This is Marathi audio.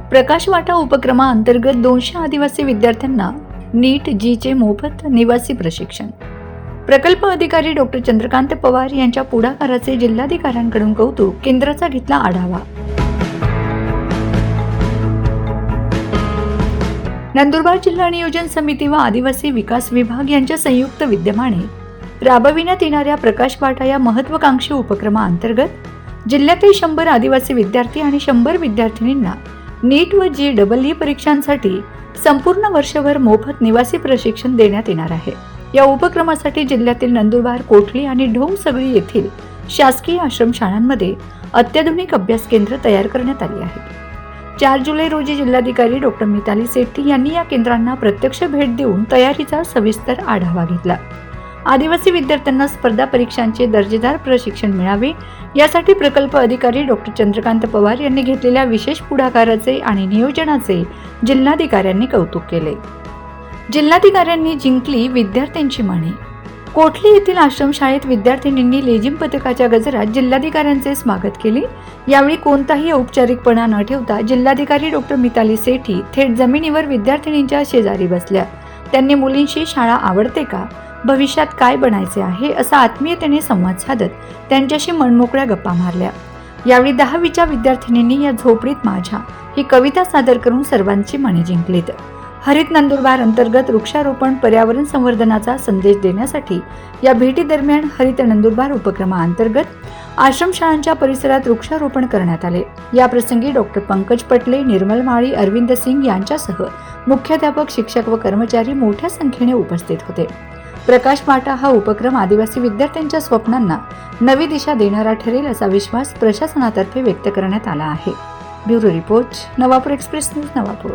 प्रकाश वाटा उपक्रमाअंतर्गत 200 आदिवासी विद्यार्थ्यांना नीट जीचे मोफत निवासी प्रशिक्षण. प्रकल्प अधिकारी डॉक्टर चंद्रकांत पवार यांच्या पुढाकाराचे जिल्हाधिकाऱ्यांकडून कौतुक. केंद्राचा घेतला आढावा. नंदुरबार जिल्हा नियोजन समिती व आदिवासी विकास विभाग यांच्या संयुक्त विद्यमाने राबविण्यात येणाऱ्या प्रकाश वाटा या महत्त्वाकांक्षी उपक्रमाअंतर्गत जिल्ह्यातील 100 आदिवासी विद्यार्थी आणि 100 विद्यार्थिनींना नीट व JEE परीक्षांसाठी संपूर्ण वर्षभर मोफत निवासी प्रशिक्षण देण्यात येणार आहे. या उपक्रमासाठी जिल्ह्यातील नंदुरबार, कोठली आणि ढोंगसगळी येथील शासकीय आश्रमशाळांमध्ये अत्याधुनिक अभ्यास केंद्र तयार करण्यात आली आहेत. 4 जुलै रोजी जिल्हाधिकारी डॉक्टर मिताली सेठी यांनी या केंद्रांना प्रत्यक्ष भेट देऊन तयारीचा सविस्तर आढावा घेतला. आदिवासी विद्यार्थ्यांना स्पर्धा परीक्षांचे दर्जेदार प्रशिक्षण मिळावे यासाठी प्रकल्प अधिकारी डॉक्टर चंद्रकांत पवार यांनी घेतलेल्या विशेष पुढाकाराचे आणि नियोजनाचे जिल्हाधिकाऱ्यांनी कौतुक केले. जिल्हाधिकाऱ्यांनी जिंकली विद्यार्थ्यांची मने. कोठली येथील आश्रमशाळेत विद्यार्थिनींनी लेझिम पथकाच्या गजरात जिल्हाधिकाऱ्यांचे स्वागत केले. यावेळी कोणताही औपचारिकपणा न ठेवता जिल्हाधिकारी डॉक्टर मिताली सेठी थेट जमिनीवर विद्यार्थिनींच्या शेजारी बसल्या. त्यांनी मुलींशी शाळा आवडते का, भविष्यात काय बनायचे आहे असा आत्मीयतेने संवाद साधत त्यांच्याशी मनमोकळ्या गप्पा मारल्या. यावेळी 10वीच्या विद्यार्थिनींनी या झोपडीत माझ्या ही कविता सादर करून सर्वांची मने जिंकलीत. हरित नंदुरबार अंतर्गत वृक्षारोपण पर्यावरण संवर्धनाचा संदेश देण्यासाठी या भेटी दरम्यान हरित नंदुरबार उपक्रमाअंतर्गत आश्रमशाळांच्या परिसरात वृक्षारोपण करण्यात आले. या प्रसंगी डॉक्टर पंकज पटले, निर्मल माळी, अरविंद सिंग यांच्यासह मुख्याध्यापक, शिक्षक व कर्मचारी मोठ्या संख्येने उपस्थित होते. प्रकाश वाटा हा उपक्रम आदिवासी विद्यार्थ्यांच्या स्वप्नांना नवी दिशा देणारा ठरेल असा विश्वास प्रशासनातर्फे व्यक्त करण्यात आला आहे. Bureau report, Navapur express news, Navapur.